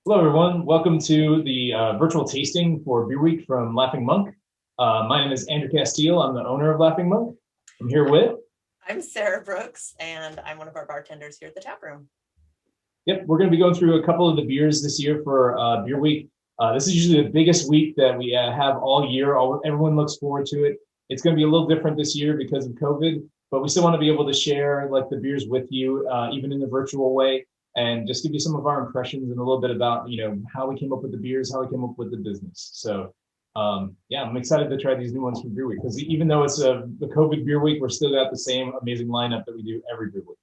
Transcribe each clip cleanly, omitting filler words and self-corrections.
Hello, everyone. Welcome to the virtual tasting for Beer Week from Laughing Monk. My name is Andrew Casteel. I'm the owner of Laughing Monk. I'm here with... I'm Sarah Brooks, and I'm one of our bartenders here at the tap room. Yep, we're going to be going through a couple of the beers this year for Beer Week. This is usually the biggest week that we have all year. Everyone looks forward to it. It's going to be a little different this year because of COVID, but we still want to be able to share like the beers with you, even in the virtual way, and just give you some of our impressions and a little bit about, how we came up with the beers, how we came up with the business. So yeah, I'm excited to try these new ones from Beer Week because even though it's the COVID Beer Week, we're still got the same amazing lineup that we do every Beer Week.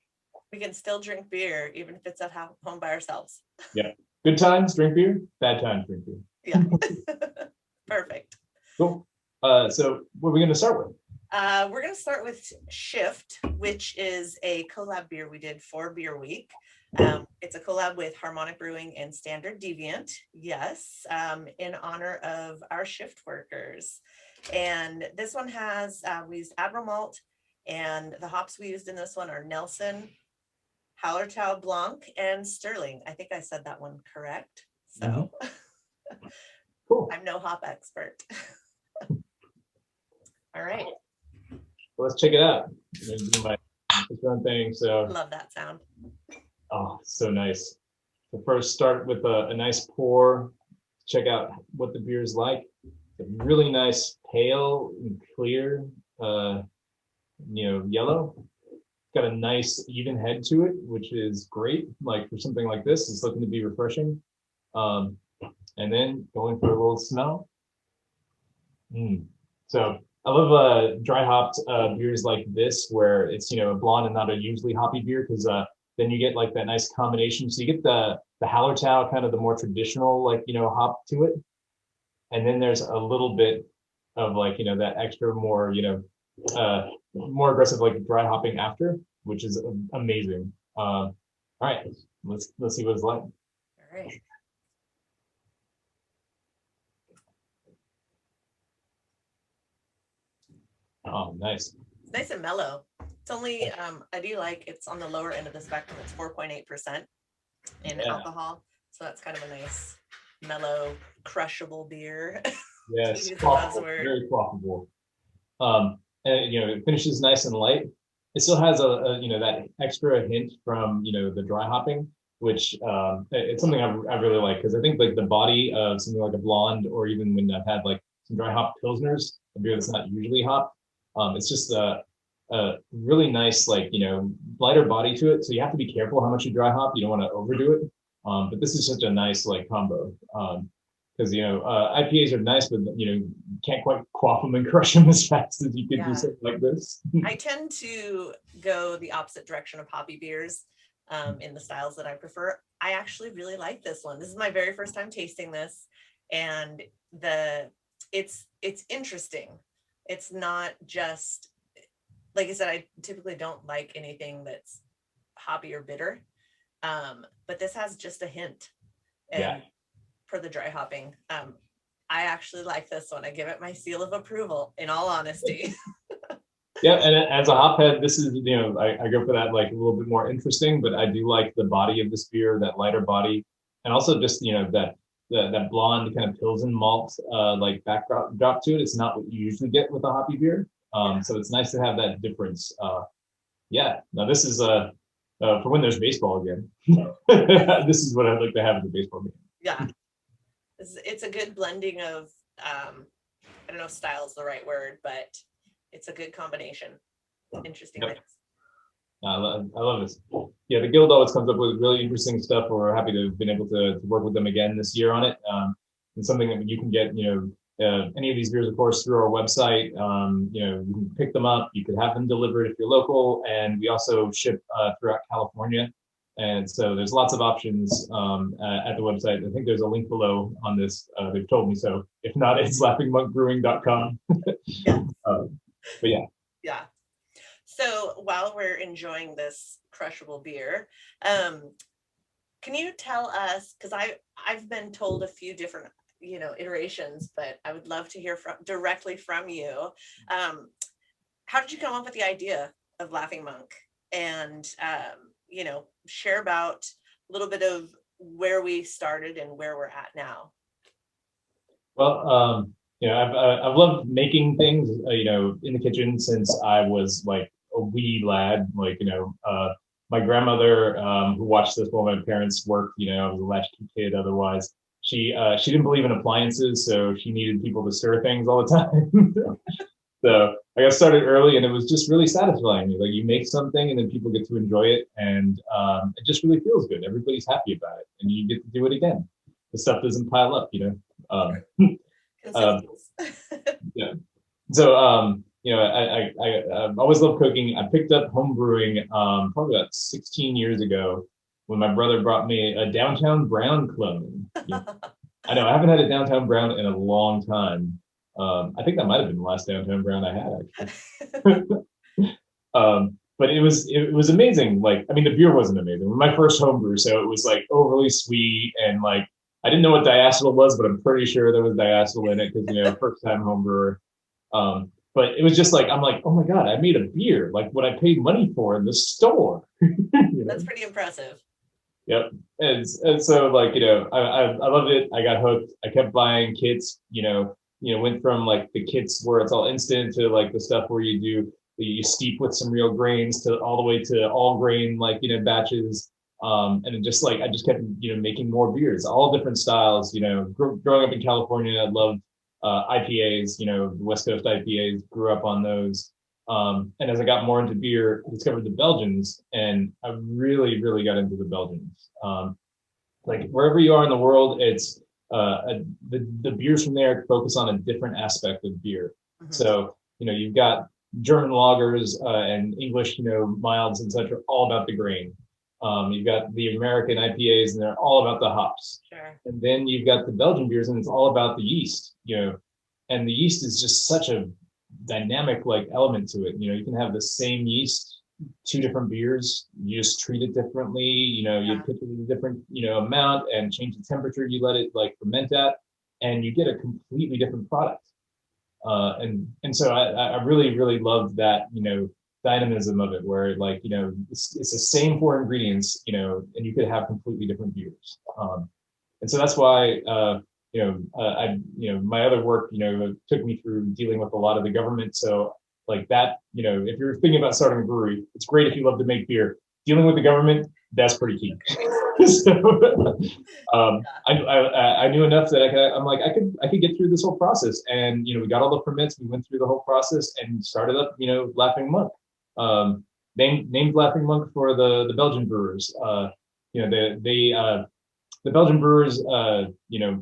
We can still drink beer even if it's at home by ourselves. Yeah. Good times, drink beer. Bad times, drink beer. Yeah. Perfect. Cool. So what are we going to start with? We're going to start with Shift, which is a collab beer we did for Beer Week. It's a collab with Harmonic Brewing and Standard Deviant. Yes, in honor of our shift workers. And this one has, we used Admiral Malt, and the hops we used in this one are Nelson, Hallertau Blanc, and Sterling. I think I said that one correct. So Cool. I'm no hop expert. All right. Well, let's check it out. I'm going to do my thing. So Love that sound. Oh, so nice. So first start with a nice pour. Check out what the beer is like. It's a really nice pale and clear, yellow. Got a nice even head to it, which is great. Like for something like this, it's looking to be refreshing. And then going for a little smell. So I love dry hopped beers like this, where it's a blonde and not a usually hoppy beer, because then you get like that nice combination. So you get the Hallertau, kind of the more traditional hop to it, and then there's a little bit of that extra more more aggressive dry hopping after, which is amazing. All right, let's see what it's like. All right. Oh, nice. It's nice and mellow. It's only I do like it's on the lower end of the spectrum. It's 4.8% in alcohol, so that's kind of a nice mellow crushable beer. Yes, very quaffable. And it finishes nice and light. It still has a that extra hint from the dry hopping, which it's something I really like, because I think like the body of something like a blonde, or even when I've had like some dry hop pilsners, a beer that's not usually hopped, it's just a really nice lighter body to it. So you have to be careful how much you dry hop. You don't want to overdo it. But this is such a nice combo. Because IPAs are nice, but you can't quite quaff them and crush them as fast as you could do something like this. I tend to go the opposite direction of hoppy beers in the styles that I prefer. I actually really like this one. This is my very first time tasting this, and it's interesting. It's not just, like I said, I typically don't like anything that's hoppy or bitter, but this has just a hint. And for the dry hopping, I actually like this one. I give it my seal of approval, in all honesty. Yeah, and as a hophead, this is I go for that like a little bit more interesting, but I do like the body of this beer, that lighter body, and also just that blonde kind of Pilsen malt backdrop to it. It's not what you usually get with a hoppy beer, so it's nice to have that difference. Yeah, now this is for when there's baseball again. This is what I'd like to have at the baseball game. Yeah, it's a good blending of I don't know if style is the right word, but it's a good combination. Interesting. Yep. I love this. Yeah, the guild always comes up with really interesting stuff. We're happy to have been able to work with them again this year on it. It's something that you can get, any of these beers, of course, through our website. You can pick them up. You could have them delivered if you're local, and we also ship throughout California. And so there's lots of options at the website. I think there's a link below on this. They've told me so. If not, it's laughingmonkbrewing.com. Yeah. But yeah. Yeah. So while we're enjoying this crushable beer, can you tell us, because I've been told a few different iterations, but I would love to hear directly from you. How did you come up with the idea of Laughing Monk? And share about a little bit of where we started and where we're at now. Well, I've loved making things, in the kitchen since I was like a wee lad. My grandmother, who watched this while my parents worked, I was a latchkey kid otherwise. She didn't believe in appliances, so she needed people to stir things all the time. So I got started early, and it was just really satisfying. Like you make something, and then people get to enjoy it, and it just really feels good. Everybody's happy about it, and you get to do it again. The stuff doesn't pile up. Um, yeah. So, I always loved cooking. I picked up home brewing probably about 16 years ago when my brother brought me a Downtown Brown clone. I know I haven't had a Downtown Brown in a long time. I think that might have been the last Downtown Brown I had, actually. But it was amazing. Like, I mean, the beer wasn't amazing. It was my first homebrew, so it was like overly sweet, and like I didn't know what diacetyl was, but I'm pretty sure there was diacetyl in it because first time homebrewer. But it was just like I'm like, oh my god, I made a beer like what I paid money for in the store. That's pretty impressive. Yep. And so like, I loved it. I got hooked. I kept buying kits, went from like the kits where it's all instant to like the stuff where you steep with some real grains to all the way to all grain, like, batches. And it just like, I just kept, making more beers, all different styles, growing up in California, I loved IPAs, the West Coast IPAs, grew up on those. And as I got more into beer, I discovered the Belgians, and I really, really got into the Belgians. Like wherever you are in the world, it's the beers from there focus on a different aspect of beer. Mm-hmm. So, you've got German lagers and English, milds, etc., all about the grain. You've got the American IPAs, and they're all about the hops. Sure. And then you've got the Belgian beers, and it's all about the yeast, and the yeast is just such a dynamic like element to it. You can have the same yeast, two different beers, you just treat it differently, you pitch it a different, amount and change the temperature you let it like ferment at, and you get a completely different product. And so I really, really loved that, dynamism of it, where like, it's the same four ingredients, and you could have completely different beers. And so that's why, my other work, took me through dealing with a lot of the government. So like that, if you're thinking about starting a brewery, it's great if you love to make beer. Dealing with the government, that's pretty key. So, I knew enough that I could get through this whole process, and we got all the permits, we went through the whole process and started up, Laughing Monk, named Laughing Monk for the Belgian brewers. The Belgian brewers, were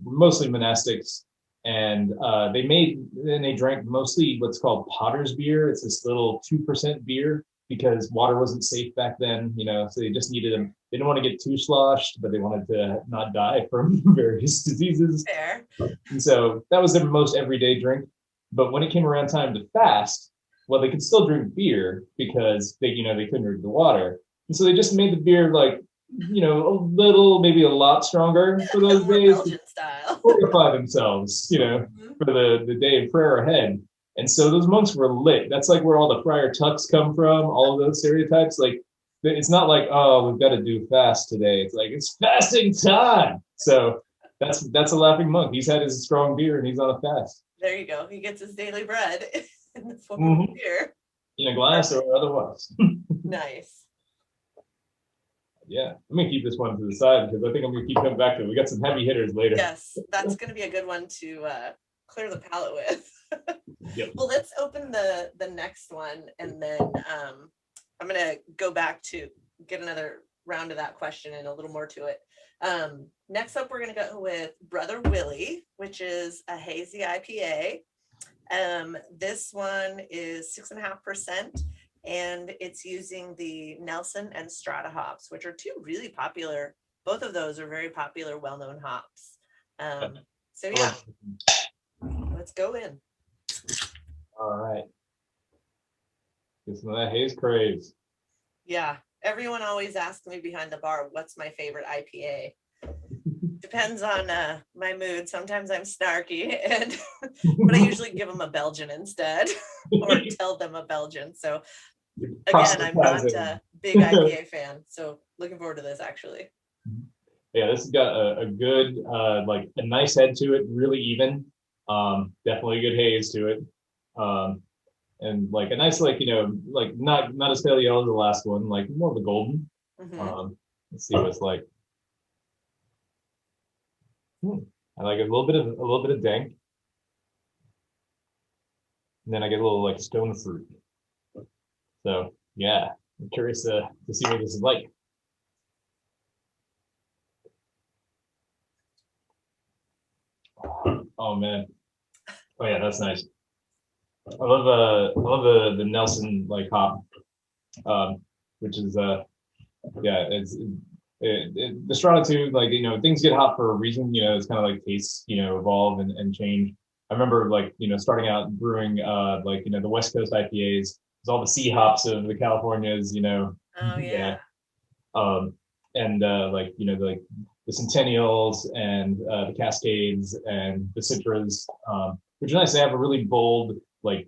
mostly monastics, and they drank mostly what's called potter's beer. It's this little 2% beer because water wasn't safe back then, so they just needed them. They didn't want to get too sloshed, but they wanted to not die from various diseases. Fair. And so that was their most everyday drink. But when it came around time to fast, well, they could still drink beer because they couldn't drink the water. And so they just made the beer like, a little, maybe a lot stronger for those days Belgian style. Fortify themselves, for the day of prayer ahead. And so those monks were lit. That's like where all the friar tucks come from, all of those stereotypes. Like, it's not like, oh, we've got to do fast today. It's like, it's fasting time. So that's a Laughing Monk. He's had his strong beer and he's on a fast. There you go. He gets his daily bread in the form of beer. In a glass or otherwise. Nice. Yeah, I'm gonna keep this one to the side because I think I'm gonna keep coming back to it. We got some heavy hitters later. Yes, that's gonna be a good one to clear the palate with. Yep. Well, let's open the next one, and then I'm gonna go back to get another round of that question and a little more to it. Next up, we're gonna go with Brother Willie, which is a hazy IPA. This one is 6.5%. And it's using the Nelson and Strata hops, which are two really popular. Both of those are very popular, well-known hops. So yeah, let's go in. All right. Get some of that haze craze. Yeah, everyone always asks me behind the bar, what's my favorite IPA? Depends on my mood. Sometimes I'm snarky, but I usually give them a Belgian instead, or tell them a Belgian. So again, I'm not a big IPA fan, so looking forward to this actually. Yeah, this has got a good, like a nice head to it, really even. Definitely a good haze to it. Um, and like a nice, like, like not as pale yellow as the last one, like more of a golden. Mm-hmm. Let's see what it's like. Hmm. I like a little bit of dank, and then I get a little like stone fruit. So yeah, I'm curious to see what this is like. Oh man, oh yeah, that's nice. I love the Nelson like hop, um, which is yeah, the Strata too. Like things get hot for a reason. It's kind of like tastes evolve and change. I remember like starting out brewing like the West Coast IPAs. It's all the C hops of the Californias. Oh Yeah, yeah. um, and like like the Centennials and the Cascades and the Citras, which is nice. They have a really bold, like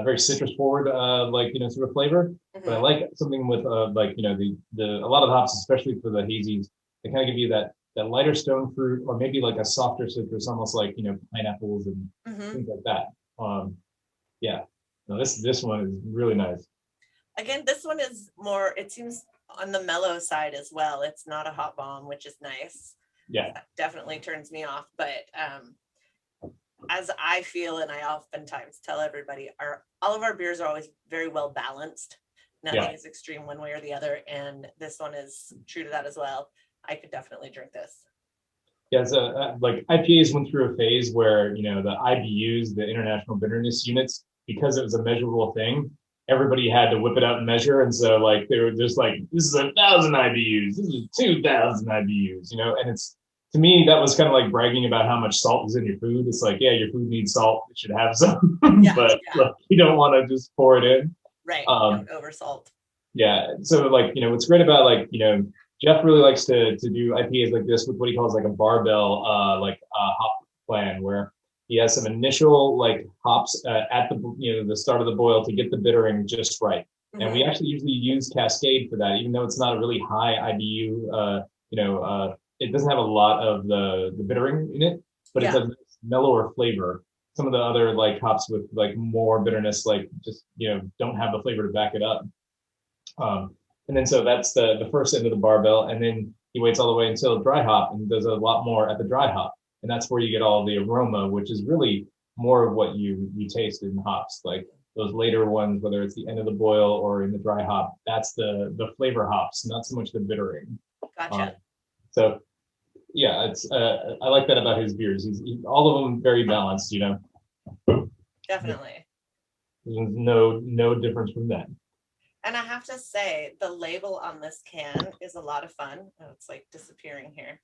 very citrus forward, like sort of flavor. But I Mm-hmm. like something with like the a lot of hops, especially for the hazies, they kind of give you that lighter stone fruit or maybe like a softer citrus, almost like pineapples and Mm-hmm. things like that. Yeah, no, this one is really nice. Again, this one is more, it seems on the mellow side as well. It's not a hot bomb, which is nice. Yeah, That definitely turns me off. But as I feel, and I oftentimes tell everybody, all of our beers are always very well balanced. Nothing yeah. is extreme one way or the other. And this one is true to that as well. I could definitely drink this. Yeah, so like IPAs went through a phase where the IBUs, the International Bitterness Units, because it was a measurable thing, everybody had to whip it out and measure, and so like they were just like, this is 1,000 IBUs, this is 2,000 IBUs, and it's to me that was kind of like bragging about how much salt is in your food. It's like, yeah, your food needs salt, it should have some, Yeah, but yeah, like you don't want to just pour it in. right. Um, Don't oversalt. yeah. So like, what's great about like, Jeff really likes to do IPAs like this with what he calls like a barbell like hop plan where he has some initial like hops at the start of the boil to get the bittering just right. And we Mm-hmm. actually usually use Cascade for that, even though it's not a really high IBU. It doesn't have a lot of the bittering in it, but it's Yeah, a mellower flavor. Some of the other like hops with like more bitterness, like just don't have the flavor to back it up. And then so that's the first end of the barbell, and then he waits all the way until dry hop and does a lot more at the dry hop, and that's where you get all the aroma, which is really more of what you taste in hops, like those later ones, whether it's the end of the boil or in the dry hop. That's the flavor hops, not so much the bittering. Um, gotcha. so yeah, it's I like that about his beers. All of them very balanced. Definitely. There's no difference from that. And I have to say, the label on this can is a lot of fun. Oh, it's like disappearing here.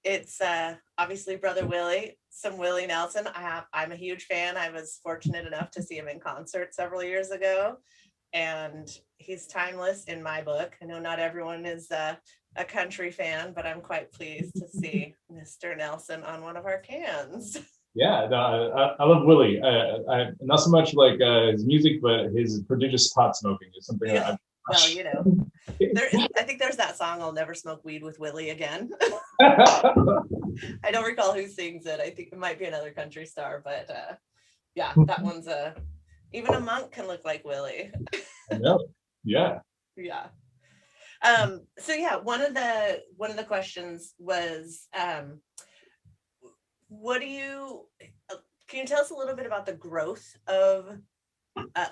It's obviously Brother Willie, some Willie Nelson. I'm a huge fan. I was fortunate enough to see him in concert several years ago, and he's timeless in my book. I know not everyone is a country fan, but I'm quite pleased to see Mr. Nelson on one of our cans. Yeah, no, I love Willie. Not so much like his music, but his prodigious pot smoking is something Yeah. that Well, I think there's that song, I'll Never Smoke Weed with Willie Again. I don't recall who sings it. I think it might be another country star, but yeah, that one's even a monk can look like Willie. I know. Yeah. Yeah. So yeah, one of the questions was what do you can you tell us a little bit about the growth of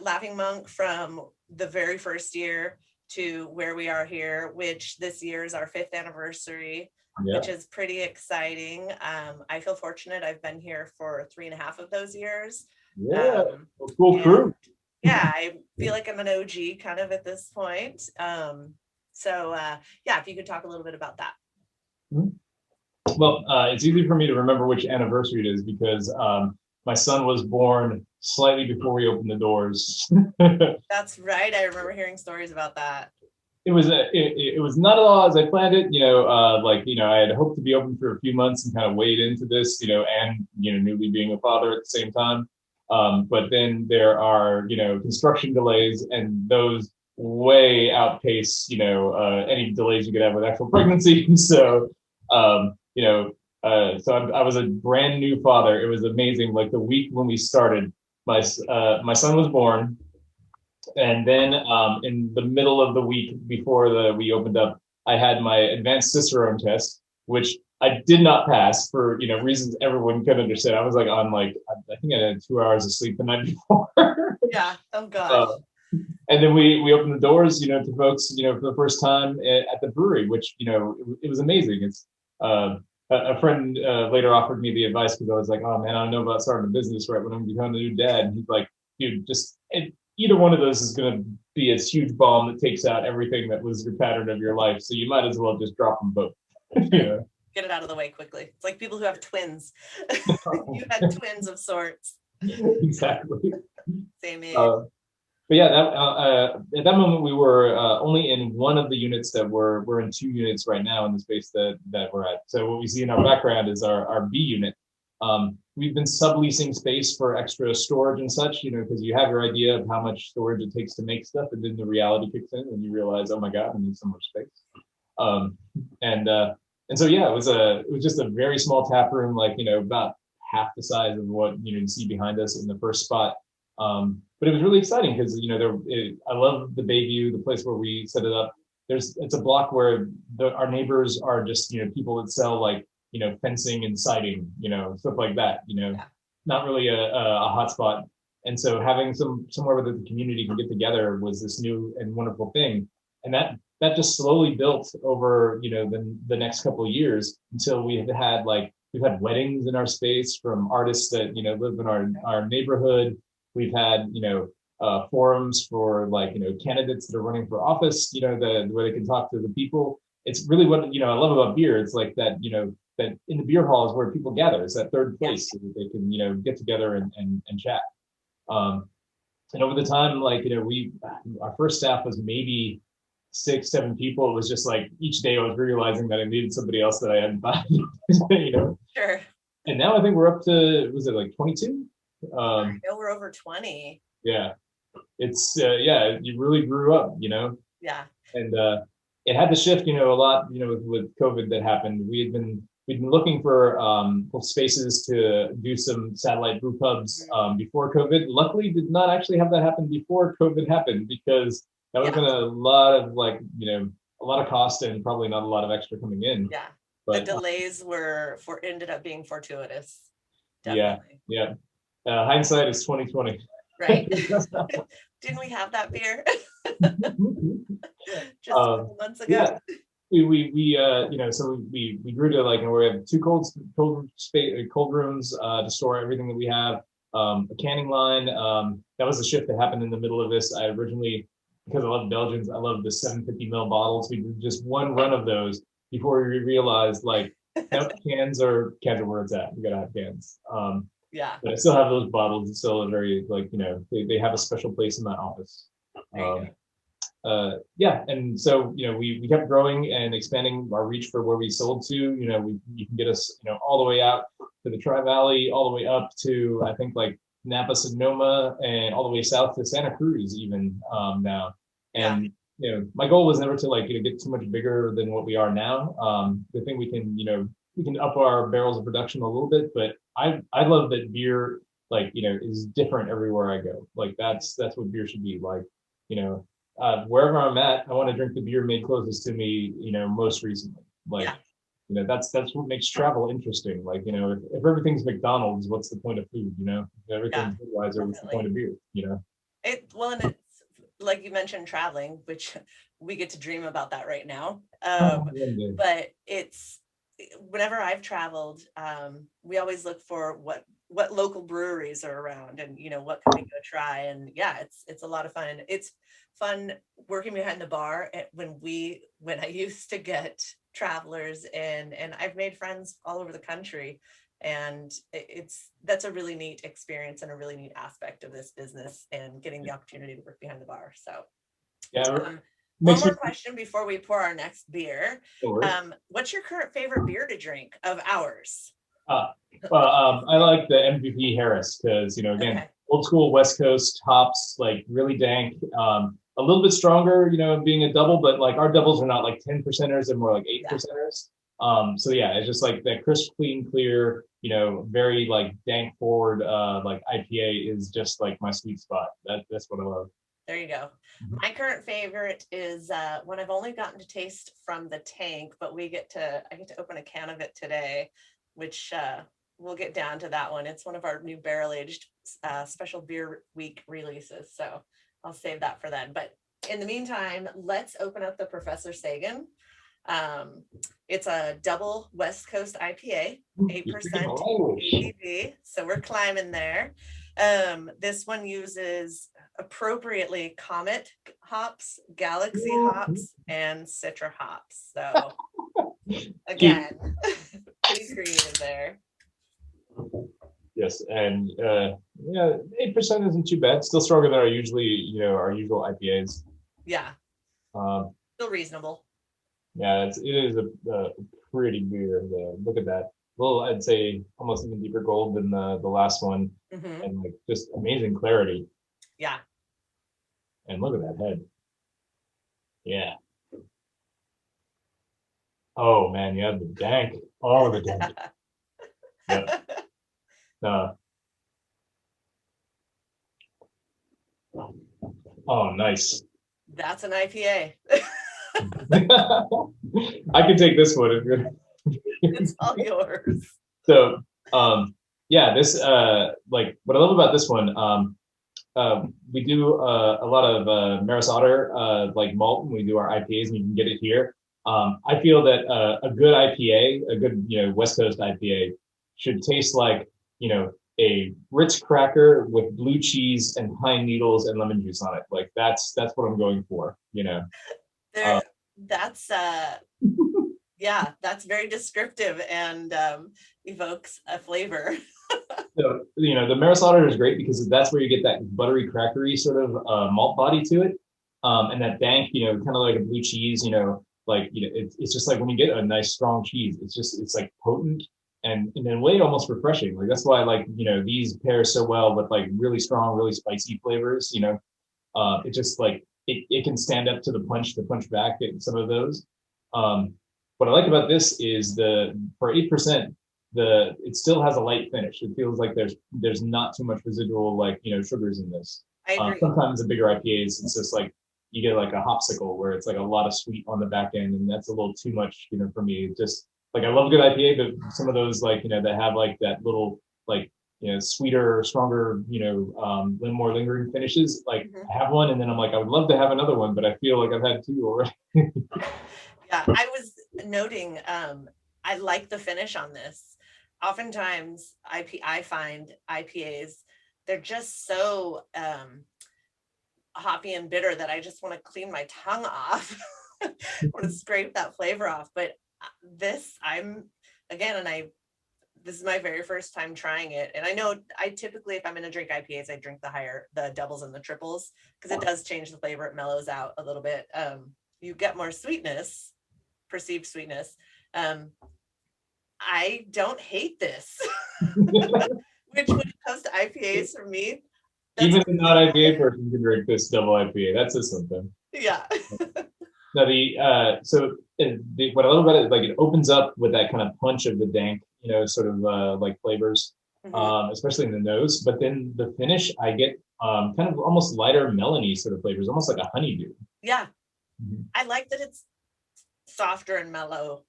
Laughing Monk from the very first year to where we are here, which this year is our 5th anniversary, Yeah. which is pretty exciting. I feel fortunate. I've been here for 3.5 of those years. Yeah. Cool crew. Yeah, I feel like I'm an OG kind of at this point. So yeah, if you could talk a little bit about that. Mm-hmm. Well, it's easy for me to remember which anniversary it is because my son was born slightly before we opened the doors. That's right. I remember hearing stories about that. It was not at all as I planned it. I had hoped to be open for a few months and kind of wade into this, and newly being a father at the same time. But then there are construction delays, and those way outpace, any delays you could have with actual pregnancy. So, so I was a brand new father. It was amazing. Like the week when we started, my son was born, and then in the middle of the week before we opened up, I had my advanced cicerone test, which I did not pass for reasons everyone could understand. I was like on I think I had 2 hours of sleep the night before. Yeah. Oh gosh. And then we opened the doors, to folks, for the first time at the brewery, which it was amazing. It's a friend later offered me the advice because I was like, oh man, I don't know about starting a business right when I'm becoming a new dad. And he's like, dude, either one of those is going to be a huge bomb that takes out everything that was your pattern of your life. So you might as well just drop them both. Yeah. Get it out of the way quickly. It's like people who have twins. You had twins of sorts. Exactly. Same age. But yeah, at that moment we were only in one of the units that we're in 2 units right now in the space that we're at. So what we see in our background is our B unit. We've been subleasing space for extra storage and such, because you have your idea of how much storage it takes to make stuff, and then the reality kicks in, and you realize, oh my god, I need so much space. And so yeah, it was just a very small tap room, about half the size of what you see behind us in the first spot. But it was really exciting because I love the Bayview, the place where we set it up. It's a block where our neighbors are just people that sell fencing and siding, stuff like that. Not really a hot spot. And so having somewhere where the community can get together was this new and wonderful thing. And that just slowly built over the next couple of years until we've had weddings in our space from artists that live in our neighborhood. We've had forums for candidates that are running for office, where they can talk to the people. It's really what I love about beer. It's like that that in the beer hall is where people gather. It's that third place so that they can get together and chat. And over the time, our first staff was maybe 6-7 people. It was just each day I was realizing that I needed somebody else that I hadn't found. Sure. And now I think we're up to, was it 22? I know we're over 20. Yeah, it's you really grew up, Yeah. And it had to shift, a lot, with COVID that happened. We'd been looking for spaces to do some satellite brew pubs before COVID. Luckily, did not actually have that happen before COVID happened, because that would have been a lot of a lot of cost and probably not a lot of extra coming in. Yeah, but the delays ended up being fortuitous. Definitely. Yeah. Hindsight is 2020. Right. Didn't we have that beer just a couple months ago? Yeah. So we grew to we have 2 cold rooms to store everything that we have. A canning line. That was a shift that happened in the middle of this. I originally, because I love Belgians, I love the 750 ml bottles. We did just one run of those before we realized nope, cans are where it's at. We gotta have cans. Yeah. But I still have those bottles. It's still a very they have a special place in my office. And so we kept growing and expanding our reach for where we sold to. You can get us all the way out to the Tri-Valley, all the way up to I think Napa, Sonoma, and all the way south to Santa Cruz even now. And my goal was never to get too much bigger than what we are now. The thing we can up our barrels of production a little bit, but I love that beer is different everywhere I go. That's what beer should be like. Wherever I'm at, I want to drink the beer made closest to me, most recently. That's what makes travel interesting. If everything's McDonald's, what's the point of food? If everything's Budweiser, what's the point of beer? And it's like you mentioned, traveling, which we get to dream about that right now. But it's whenever I've traveled, we always look for what local breweries are around, and what can we go try. And it's a lot of fun. It's fun working behind the bar when I used to get travelers in, and I've made friends all over the country, and that's a really neat experience and a really neat aspect of this business, and getting the opportunity to work behind the bar. So one more question before we pour our next beer. What's your current favorite beer to drink of ours? I like the MVP Harris because again, old school West Coast hops, really dank. a little bit stronger, being a double, but like our doubles are not like 10 percenters, they're more like 8 percenters. So yeah, it's just like that crisp, clean, clear, very like dank forward, like IPA is just like my sweet spot. That's what I love. There you go. My current favorite is one I've only gotten to taste from the tank, but I get to open a can of it today, which we'll get down to that one. It's one of our new barrel aged special beer week releases. So I'll save that for then. But in the meantime, let's open up the Professor Sagan. It's a double West Coast IPA, 8% ABV. So we're climbing there. This one uses appropriately Comet hops, Galaxy hops, and Citra hops. So again, pretty creative there. Yes, and 8% isn't too bad. Still stronger than our usual IPAs. Yeah. Still reasonable. Yeah, it is a pretty beer. Look at that. Well, I'd say almost even deeper gold than the last one, and like just amazing clarity. Yeah. And look at that head. Yeah. Oh man, you have the dank. Oh, the dank. Yeah. Oh, nice. That's an IPA. I can take this one if you're. It's all yours. So, this like what I love about this one, we do a lot of Maris Otter like malt, and we do our IPAs, and you can get it here. I feel that a good IPA, a good West Coast IPA, should taste like a Ritz cracker with blue cheese and pine needles and lemon juice on it. Like that's what I'm going for. That's yeah, that's very descriptive and evokes a flavor. So the Maris Otter is great because that's where you get that buttery, crackery sort of malt body to it, and that dank, kind of like a blue cheese. It's just like when you get a nice strong cheese, it's like potent and in a way almost refreshing. Like that's why these pair so well with like really strong, really spicy flavors. It just like it can stand up to the punch back at some of those. What I like about this is for 8%, it still has a light finish. It feels like there's not too much residual sugars in this. I agree. Sometimes the bigger IPAs, it's just like you get like a hopsicle where it's like a lot of sweet on the back end, and that's a little too much, for me. Just like I love a good IPA, but some of those that have like that little sweeter, stronger, more lingering finishes. Like I have one, and then I'm like, I would love to have another one, but I feel like I've had two already. Yeah, I was noting. I like the finish on this. Oftentimes, I find IPAs, they're just so hoppy and bitter that I just want to clean my tongue off. I want to scrape that flavor off. But this, this is my very first time trying it. And I know I typically, if I'm going to drink IPAs, I drink the doubles and the triples, because it does change the flavor. It mellows out a little bit. You get more sweetness, perceived sweetness. I don't hate this. Which when it comes to IPAs for me, even a not IPA person can drink this double IPA. That's just something. Yeah. Now what I love about it, like it opens up with that kind of punch of the dank, sort of like flavors, especially in the nose. But then the finish, I get kind of almost lighter melony sort of flavors, almost like a honeydew. Yeah. I like that it's softer and mellow,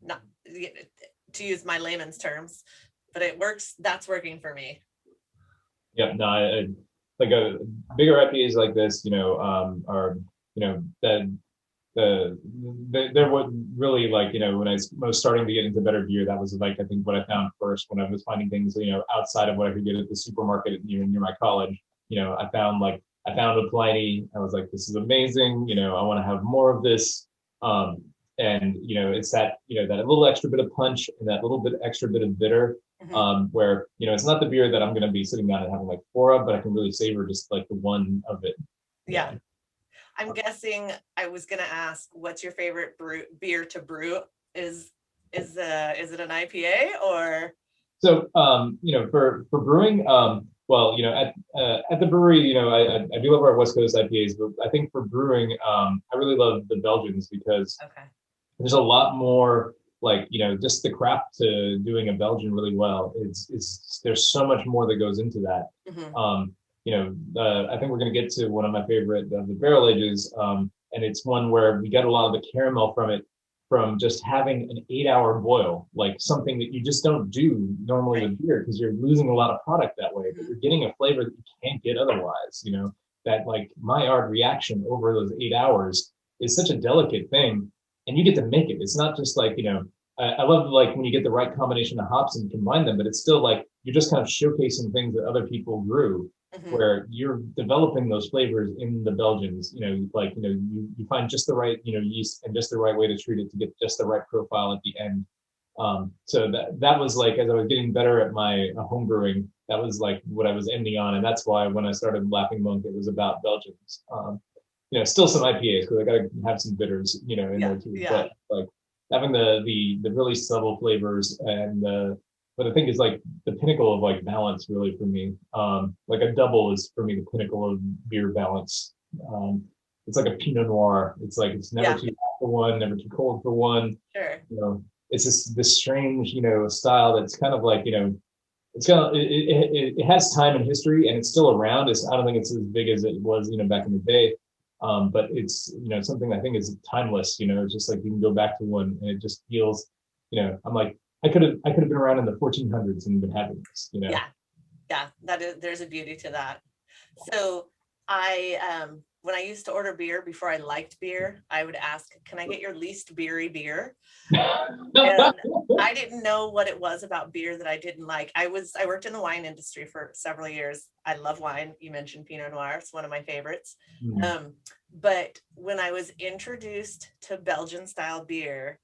not to use my layman's terms, but it works. That's working for me. Yeah, no, I like a bigger IPAs like this, are they're what really when I was starting to get into better beer, that was like I think what I found first when I was finding things outside of what I could get at the supermarket near my college. I found a Pliny. I was like, this is amazing. I want to have more of this. And it's that that little extra bit of punch and that little bit extra bit of bitter, where it's not the beer that I'm going to be sitting down and having like 4 of, but I can really savor just like the one of it. Yeah. I'm guessing I was going to ask, what's your favorite beer to brew? Is it an IPA or? So for brewing, well, at the brewery, I do love our West Coast IPAs, but I think for brewing, I really love the Belgians because Okay. there's a lot more like, just the craft to doing a Belgian really well. It's there's so much more that goes into that. Hmm. I think we're going to get to one of my favorite of the barrel ages, and it's one where we get a lot of the caramel from it from just having an 8-hour boil, like something that you just don't do normally Right. with beer because you're losing a lot of product that way, but Hmm. you're getting a flavor that you can't get otherwise. That like Maillard reaction over those 8 hours is such a delicate thing, and you get to make it. It's not just like, I love like when you get the right combination of hops and combine them, but it's still like you're just kind of showcasing things that other people grew, Hmm. where you're developing those flavors in the Belgians. Like you find just the right yeast and just the right way to treat it to get just the right profile at the end. So that was like as I was getting better at my home brewing, that was like what I was ending on, and that's why when I started Laughing Monk, it was about Belgians. Still some IPAs because I got to have some bitters, in Yeah. there too. Yeah. But like having the really subtle flavors and but I think is like the pinnacle of like balance really for me. Like a double is for me the pinnacle of beer balance. Um, it's like a Pinot Noir. It's like it's never Yeah. too hot for one, never too cold for one. Sure. It's this strange style that's kind of like it's kind of it has time and history and it's still around. I don't think it's as big as it was back in the day. But it's something I think is timeless. It's just like you can go back to one and it just feels. I'm like I could have been around in the 1400s and been having this. Yeah. Yeah. There's a beauty to that. So I when I used to order beer before I liked beer, I would ask, can I get your least beery beer? And I didn't know what it was about beer that I didn't like. I worked in the wine industry for several years. I love wine. You mentioned Pinot Noir. It's one of my favorites. Mm. But when I was introduced to Belgian style beer,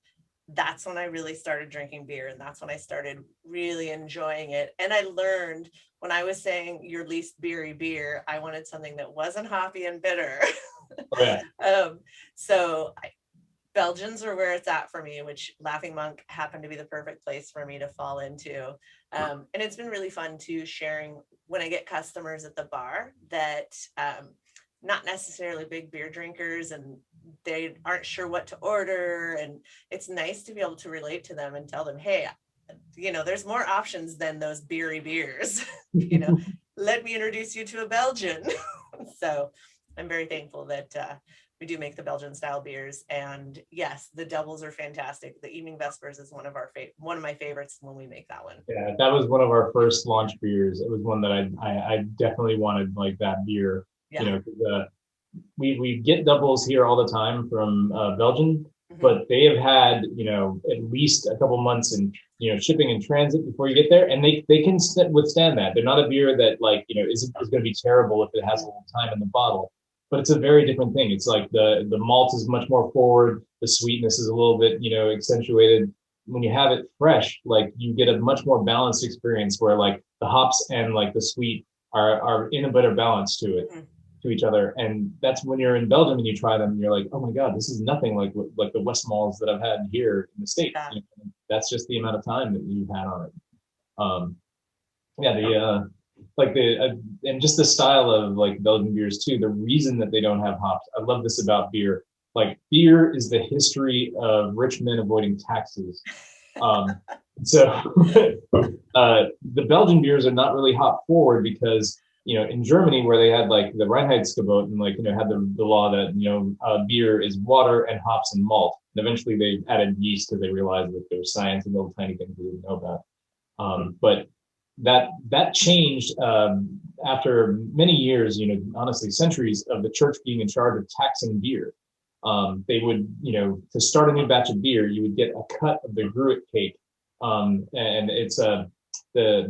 that's when I really started drinking beer, and that's when I started really enjoying it. And I learned when I was saying your least beery beer, I wanted something that wasn't hoppy and bitter. Oh yeah. So Belgians are where it's at for me, which Laughing Monk happened to be the perfect place for me to fall into. And it's been really fun too, sharing when I get customers at the bar that not necessarily big beer drinkers and they aren't sure what to order. And it's nice to be able to relate to them and tell them, hey, there's more options than those beery beers. Let me introduce you to a Belgian. So I'm very thankful that we do make the Belgian style beers, and yes, the doubles are fantastic. The Evening Vespers is one of my favorites when we make that one. Yeah, that was one of our first launch beers. It was one that I definitely wanted like that beer. Yeah. 'Cause, we get doubles here all the time from Belgium, Mhm. but they have had at least a couple months in shipping and transit before you get there, and they can withstand that. They're not a beer that like is going to be terrible if it has a little time in the bottle. But it's a very different thing. It's like the malt is much more forward. The sweetness is a little bit accentuated. When you have it fresh, like you get a much more balanced experience where like the hops and like the sweet are in a better balance to it. Mhm. To each other, and that's when you're in Belgium and you try them, and you're like, oh my god, this is nothing like the West Malls that I've had here in the States. Yeah. That's just the amount of time that you've had on it. Yeah, the like the and just the style of like Belgian beers too. The reason that they don't have hops, I love this about beer. Like beer is the history of rich men avoiding taxes. Um, so the Belgian beers are not really hop forward because in Germany where they had like the Reinheitsgebot and like had the law that beer is water and hops and malt. And eventually they added yeast because they realized that there's science and little tiny things we didn't know about. But that changed after many years, honestly centuries of the church being in charge of taxing beer. They would, to start a new batch of beer, you would get a cut of the gruit cake, and it's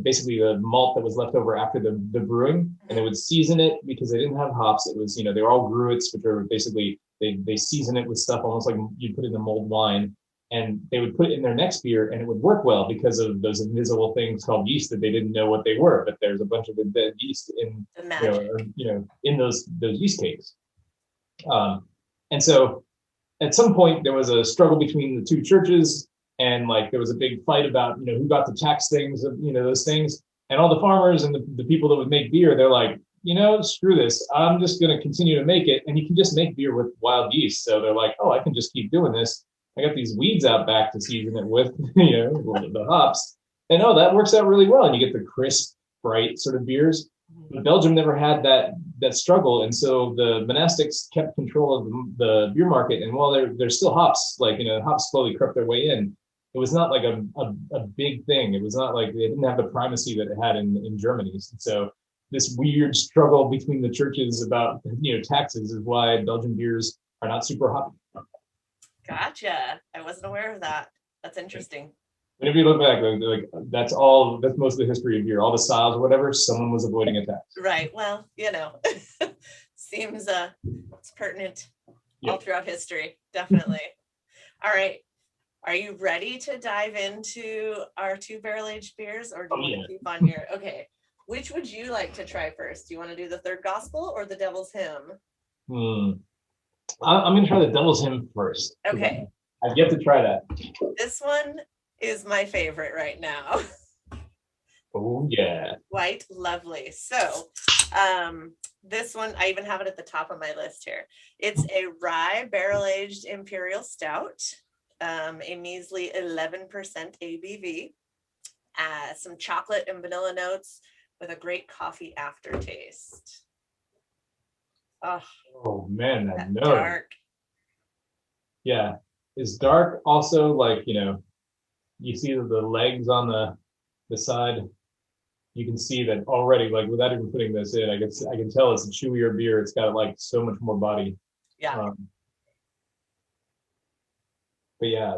basically the malt that was left over after the brewing, and they would season it because they didn't have hops. It was, they were all gruits, which are basically they season it with stuff almost like you'd put in a mulled wine, and they would put it in their next beer, and it would work well because of those invisible things called yeast that they didn't know what they were, but there's a bunch of the yeast in The magic. in those yeast cakes. And so at some point there was a struggle between the two churches, and like there was a big fight about who got to tax things, those things. And all the farmers and the people that would make beer, they're like, screw this. I'm just going to continue to make it. And you can just make beer with wild yeast. So they're like, oh, I can just keep doing this. I got these weeds out back to season it with, the hops. And oh, that works out really well. And you get the crisp, bright sort of beers. But Belgium never had that struggle. And so the monastics kept control of the beer market. And while there's still hops, hops slowly crept their way in. It was not like a big thing. It was not like they didn't have the primacy that it had in Germany. So this weird struggle between the churches about taxes is why Belgian beers are not super hoppy. Gotcha. I wasn't aware of that. That's interesting. Whenever you look back, that's most of the history of beer. All the styles or whatever, someone was avoiding a tax. Right. Well, seems it's pertinent all throughout history. Definitely. All right. Are you ready to dive into our 2 barrel-aged beers, or do you want to keep on your? Okay. Which would you like to try first? Do you want to do the Third Gospel or the Devil's Hymn? I'm going to try the Devil's Hymn first. Okay. I've yet to try that. This one is my favorite right now. Oh, yeah. Quite lovely. So, this one, I even have it at the top of my list here. It's a rye barrel-aged Imperial Stout. A measly 11% ABV, some chocolate and vanilla notes with a great coffee aftertaste. Oh man, that note. Dark. Yeah. Is dark also you see the legs on the side? You can see that already, without even putting this in, I can tell it's a chewier beer. It's got so much more body. Yeah. But yeah,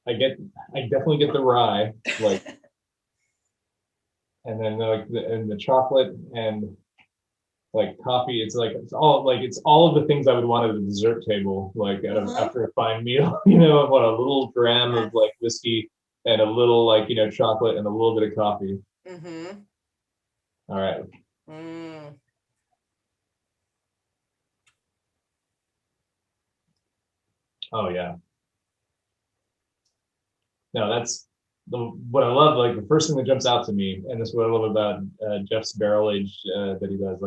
I definitely get the rye, and then the chocolate and coffee. It's all of the things I would want at a dessert table, after a fine meal. What a little dram of whiskey and a little chocolate and a little bit of coffee. Mm-hmm. All right. Oh yeah. No, that's what I love. The first thing that jumps out to me, and this is what I love about Jeff's barrel age that he does.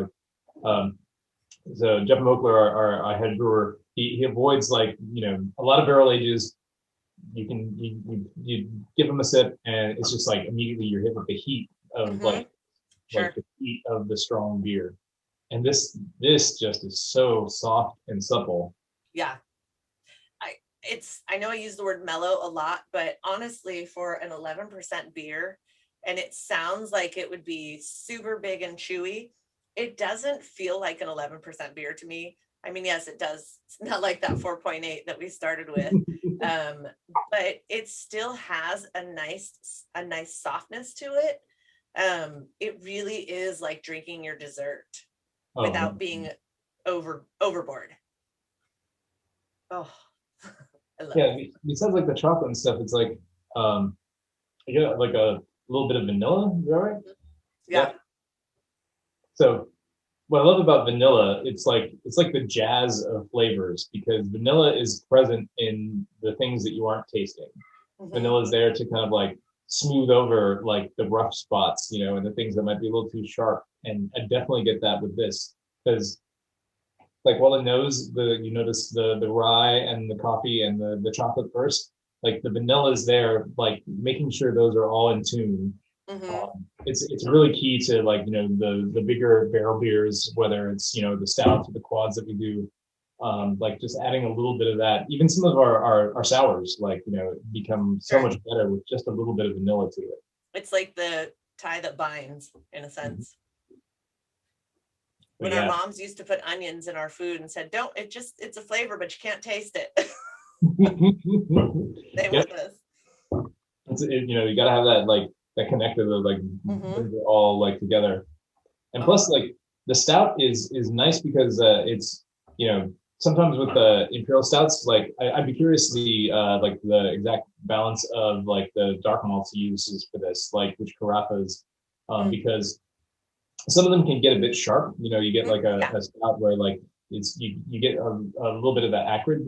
So Jeff Mokler, our head brewer, he avoids a lot of barrel ages. You give him a sip, and it's just immediately you're hit with the heat of the heat of the strong beer, and this just is so soft and supple. Yeah. I know I use the word mellow a lot, but honestly, for an 11% beer, and it sounds like it would be super big and chewy, it doesn't feel like an 11% beer to me. I mean, yes, it does. It's not like that 4.8 that we started with, but it still has a nice softness to it. It really is like drinking your dessert without being overboard. Oh. Yeah, besides the chocolate and stuff, it's you get a little bit of vanilla, is that right? Yeah. So what I love about vanilla, it's like the jazz of flavors, because vanilla is present in the things that you aren't tasting. Vanilla is there to kind of smooth over the rough spots, and the things that might be a little too sharp. And I definitely get that with this, because while the nose, you notice the rye and the coffee and the chocolate first, the vanilla is there, making sure those are all in tune. It's really key to the bigger barrel beers, whether it's the stouts or the quads that we do, just adding a little bit of that. Even some of our sours become so much better with just a little bit of vanilla to it. It's like the tie that binds, in a sense. When our moms used to put onions in our food and said, it's a flavor, but you can't taste it. Same with this. You got to have that that connected they're all together. And plus the stout is nice because it's sometimes with the Imperial stouts, I'd be curious the exact balance of the dark malts he uses for this, which carafas, because some of them can get a bit sharp. You get a stout where it's you get a little bit of that acrid,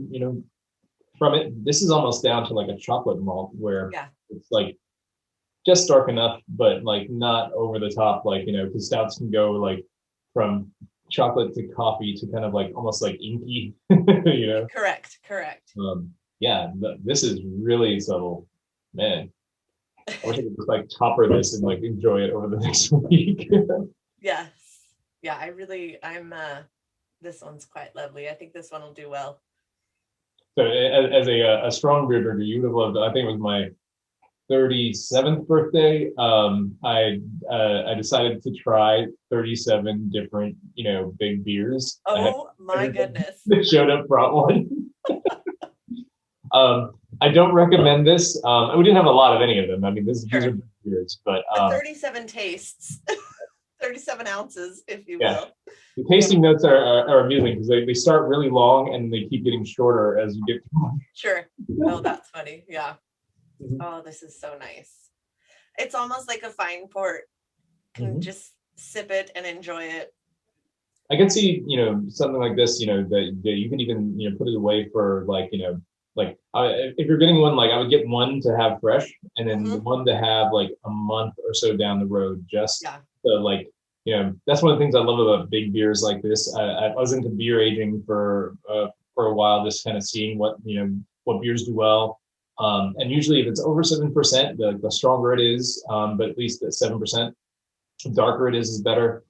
from it. This is almost down to a chocolate malt where it's just dark enough, but like not over the top, like, because stouts can go like from chocolate to coffee to kind of like almost like inky, Correct. Yeah, this is really subtle, man. I wish I could just like topper this and like enjoy it over the next week. Yes. Yeah, this one's quite lovely. I think this one will do well. So as a strong beer drinker, you would have loved, I think it was my 37th birthday. I decided to try 37 different, big beers. Oh my goodness. That showed up, brought one. I don't recommend this. We didn't have a lot of any of them. I mean, these are beers, but 37 tastes, 37 ounces, if you will. The tasting notes are amusing because they start really long and they keep getting shorter as you get going. Sure. Oh, that's funny. Yeah. Mm-hmm. Oh, this is so nice. It's almost like a fine port. Can just sip it and enjoy it. I can see, something like this, that you can even, put it away for like, if you're getting one, like I would get one to have fresh and then one to have like a month or so down the road, just to like, that's one of the things I love about big beers like this. I was into beer aging for a while, just kind of seeing what beers do well. And usually if it's over 7%, the stronger it is, but at least at 7%, the darker it is better.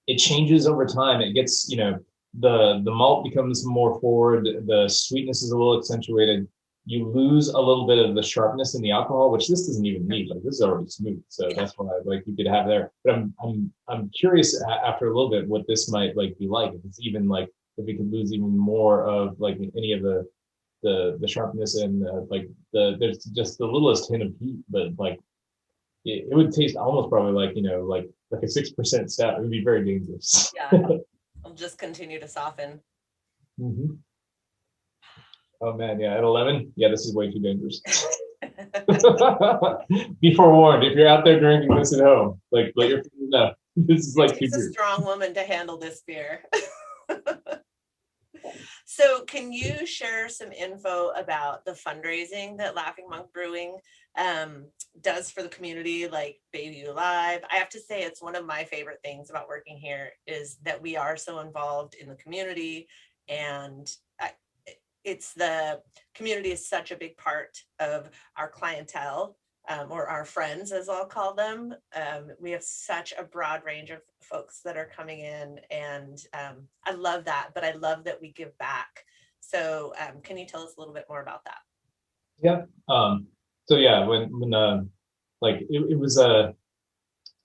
It changes over time. It gets, the malt becomes more forward. The sweetness is a little accentuated. You lose a little bit of the sharpness in the alcohol, which this doesn't even need. Like this is already smooth, so that's why like you could have there. But I'm curious after a little bit what this might like be like. If it's even like if we could lose even more of like any of the sharpness and like there's just the littlest hint of heat, but like it would taste almost probably like like a 6% stout. It would be very dangerous. Yeah, I'll just continue to soften. Oh man, yeah, at 11, yeah, this is way too dangerous. Be forewarned, if you're out there drinking this at home, like let your friends know. This is like it's a strong woman to handle this beer. So can you share some info about the fundraising that Laughing Monk Brewing does for the community, like Baby Alive? I have to say it's one of my favorite things about working here is that we are so involved in the community, and the community is such a big part of our clientele, or our friends, as I'll call them. We have such a broad range of folks that are coming in, and I love that, but I love that we give back. So can you tell us a little bit more about that? Yeah. So yeah, when like it was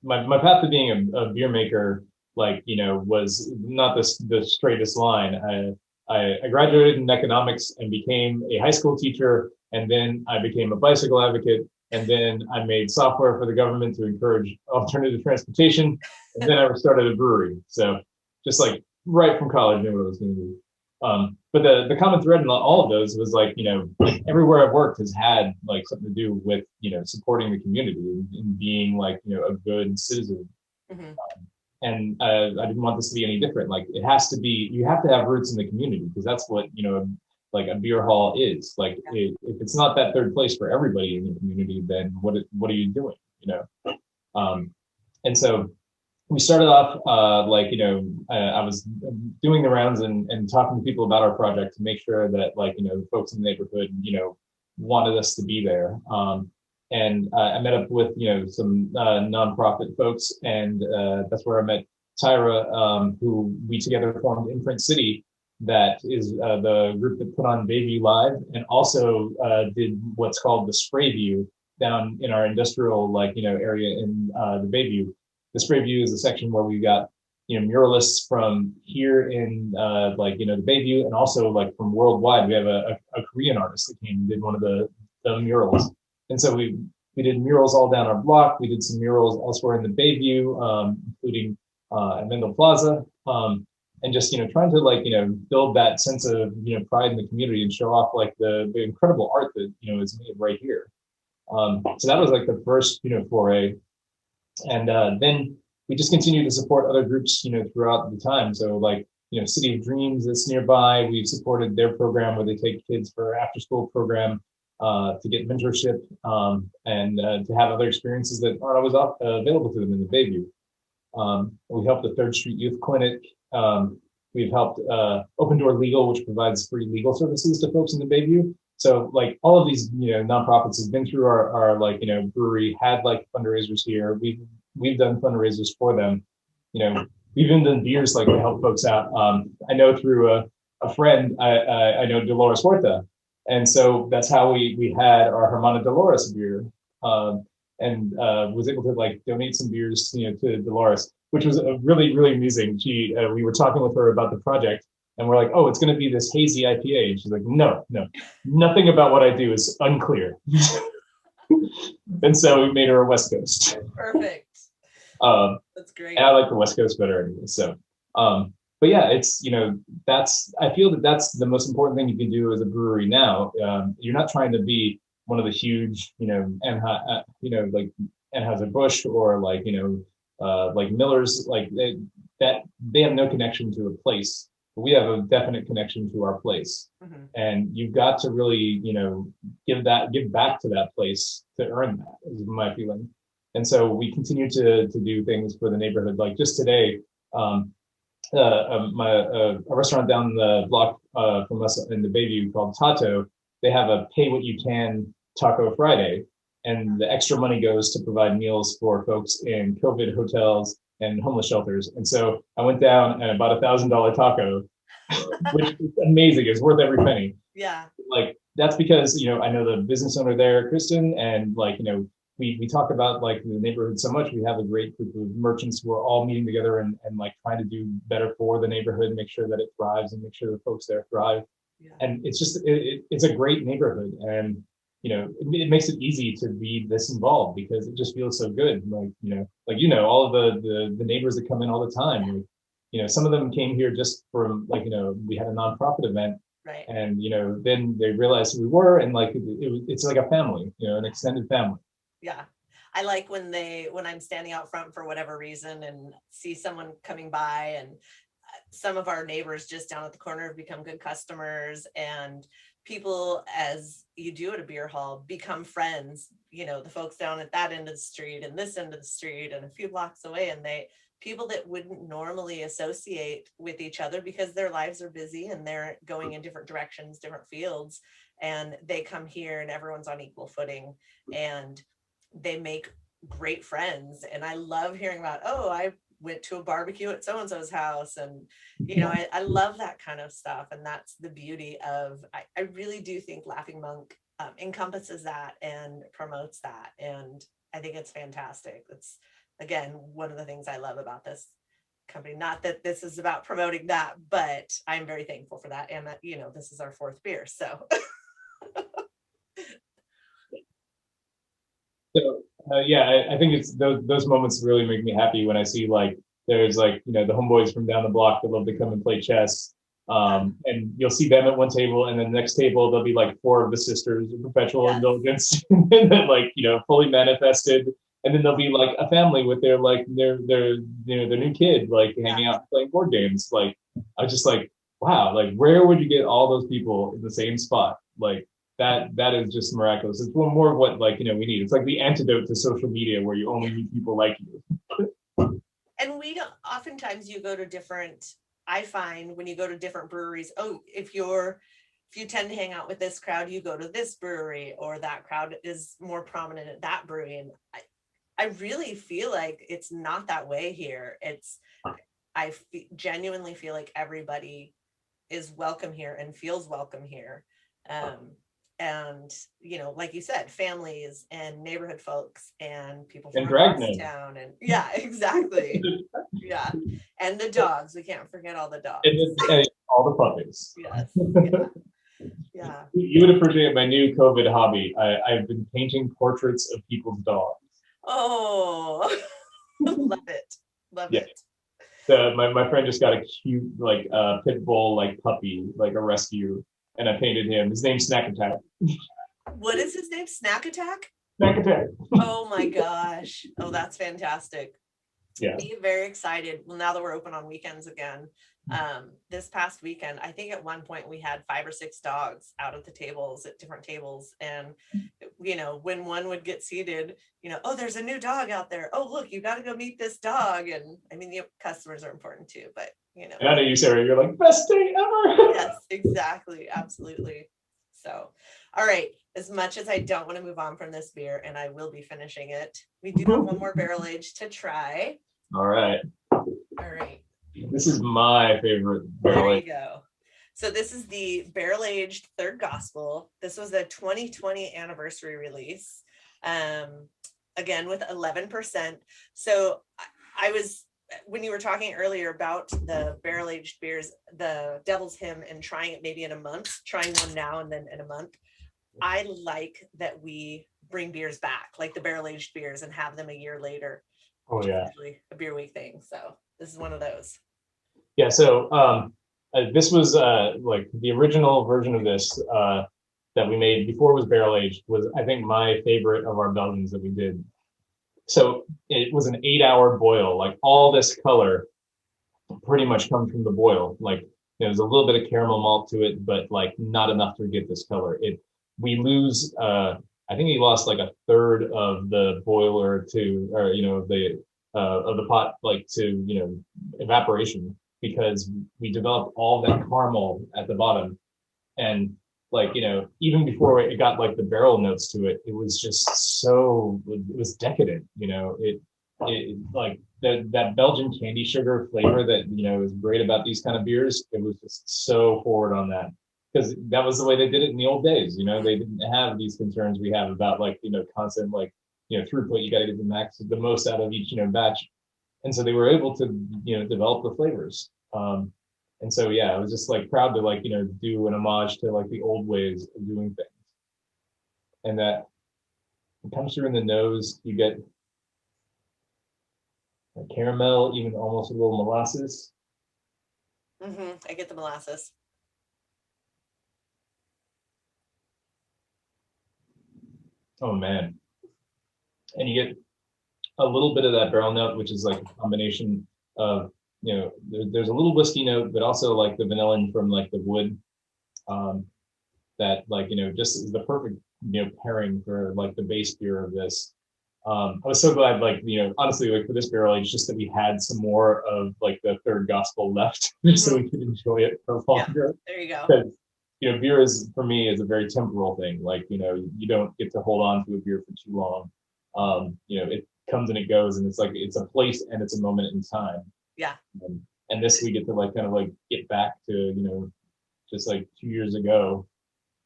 my path to being a beer maker, like, was not the straightest line. I graduated in economics and became a high school teacher, and then I became a bicycle advocate, and then I made software for the government to encourage alternative transportation, and then I started a brewery. So just like right from college, I knew what I was going to do. But the common thread in all of those was like, like everywhere I've worked has had like something to do with, supporting the community and being like, a good citizen. And I didn't want this to be any different. Like it has to be, you have to have roots in the community because that's what, like a beer hall is. Like if it's not that third place for everybody in the community, then what are you doing, And so we started off I was doing the rounds and talking to people about our project to make sure that like, the folks in the neighborhood, wanted us to be there. And I met up with, some nonprofit folks, and that's where I met Tyra, who we together formed Imprint City. That is the group that put on Bayview Live and also did what's called the Spray View down in our industrial area in the Bayview. The Spray View is a section where we got muralists from here in the Bayview, and also like from worldwide. We have a Korean artist that came and did one of the murals. And so we did murals all down our block. We did some murals elsewhere in the Bayview, including at Mendel Plaza, and just trying to build that sense of pride in the community and show off like the incredible art that is made right here. So that was like the first foray, and then we just continue to support other groups throughout the time. So like City of Dreams that's nearby, we've supported their program where they take kids for after school program. to get mentorship, and to have other experiences that aren't always available to them in the Bayview. We helped the Third Street Youth Clinic. We've helped Open Door Legal, which provides free legal services to folks in the Bayview. So like all of these, nonprofits have been through our like, brewery, had like fundraisers here. We've done fundraisers for them. We've even done beers like to help folks out. I know through a friend, I know Dolores Huerta. And so that's how we had our Hermana Dolores beer. And was able to like donate some beers, to Dolores, which was really, really amusing. We were talking with her about the project, and we're like, oh, it's going to be this hazy IPA. And she's like, no, nothing about what I do is unclear. And so we made her a West Coast. Perfect. That's great. And I like the West Coast better anyway. So, but yeah, it's, I feel that's the most important thing you can do as a brewery now. You're not trying to be one of the huge, like Anheuser-Busch or like, like Miller's, like that they have no connection to a place. But we have a definite connection to our place. Mm-hmm. And you've got to really, give back to that place to earn that, is my feeling. And so we continue to do things for the neighborhood. Like just today, a restaurant down the block from us in the Bayview called Tato, they have a pay what you can Taco Friday. And the extra money goes to provide meals for folks in COVID hotels and homeless shelters. And so I went down and bought $1,000 taco, which is amazing. It's worth every penny. Yeah. Like that's because, I know the business owner there, Kristen, and like, we talk about like the neighborhood so much. We have a great group of merchants who are all meeting together and like trying to do better for the neighborhood, make sure that it thrives and make sure the folks there thrive. Yeah. And it's just, it's a great neighborhood. And, it makes it easy to be this involved because it just feels so good. Like, all of the neighbors that come in all the time, like, some of them came here just from like, we had a nonprofit event. Right. And, then they realized who we were and like, it's like a family, an extended family. Yeah. I like when I'm standing out front for whatever reason and see someone coming by, and some of our neighbors just down at the corner have become good customers, and people, as you do at a beer hall, become friends, the folks down at that end of the street and this end of the street and a few blocks away, and people that wouldn't normally associate with each other because their lives are busy and they're going in different directions, different fields, and they come here and everyone's on equal footing and they make great friends. And I love hearing about, oh, I went to a barbecue at so-and-so's house. And, I love that kind of stuff. And that's the beauty of, I really do think Laughing Monk encompasses that and promotes that. And I think it's fantastic. It's, again, one of the things I love about this company. Not that this is about promoting that, but I'm very thankful for that. And that, this is our fourth beer. So So I think it's those moments really make me happy when I see like there's like the homeboys from down the block that love to come and play chess, and you'll see them at one table, and then the next table there'll be like four of the sisters of perpetual indulgence, and then like fully manifested, and then there'll be like a family with their new kid like hanging out playing board games. Like I was just like, wow, like where would you get all those people in the same spot? Like that is just miraculous. It's more of what we need. It's like the antidote to social media where you only meet people like you. And we don't, oftentimes you go to different, I find when you go to different breweries, if you tend to hang out with this crowd, you go to this brewery, or that crowd is more prominent at that brewery. And I really feel like it's not that way here. I genuinely feel like everybody is welcome here and feels welcome here. And like you said, families and neighborhood folks and people from across town, and exactly. Yeah, and the dogs, we can't forget all the dogs and all the puppies. Yes. Yeah. You would appreciate my new COVID hobby. I've been painting portraits of people's dogs. Oh, love it. So my friend just got a cute pit bull puppy, like a rescue, and I painted him. His name's Snack Attack. What is his name? Snack Attack? Snack Attack. Oh my gosh. Oh, that's fantastic. Yeah. Be very excited. Well, now that we're open on weekends again, This past weekend, I think at one point we had 5 or 6 dogs out at the tables at different tables. And, when one would get seated, oh, there's a new dog out there. Oh, look, you got to go meet this dog. And I mean, the customers are important too, but And I know you, Sarah, you're like, best day ever. Yes, exactly. Absolutely. So, all right. As much as I don't want to move on from this beer, and I will be finishing it, we do have one more barrel age to try. All right. All right. This is my favorite barrel age. There you go. So this is the barrel aged Third Gospel. This was a 2020 anniversary release. Again with 11%. So I was, when you were talking earlier about the barrel aged beers, the Devil's Hymn, and trying it maybe in a month, trying one now and then in a month. I like that we bring beers back, like the barrel aged beers, and have them a year later. Oh yeah, usually a beer week thing. So this is one of those. Yeah. So this was like the original version of this that we made before it was barrel aged was, I think, my favorite of our Belgians that we did. So it was an 8-hour boil. Like all this color pretty much comes from the boil. Like there's a little bit of caramel malt to it, but like not enough to get this color. We lose I think he lost like a third of the boiler to, or of the pot, like to evaporation, because we developed all that caramel at the bottom. And like even before it got like the barrel notes to it, it was just so, it was decadent. It like that Belgian candy sugar flavor that is great about these kind of beers. It was just so forward on that, because that was the way they did it in the old days. They didn't have these concerns we have about like constant like throughput. You got to get the most out of each batch, and so they were able to develop the flavors. And so yeah, I was just like proud to like do an homage to like the old ways of doing things, and that it comes through in the nose. You get caramel, even almost a little molasses. I get the molasses. Oh man. And you get a little bit of that barrel note, which is like a combination of, there's a little whiskey note, but also like the vanillin from like the wood, that like, just is the perfect, pairing for like the base beer of this. I was so glad, like, honestly, like for this barrel age, just that we had some more of like the Third Gospel left, so we could enjoy it for longer. Yeah, there you go. Because beer is, for me, is a very temporal thing. Like, you don't get to hold on to a beer for too long. It comes and it goes, and it's like it's a place and it's a moment in time. Yeah. And this we get to like kind of like get back to just like 2 years ago,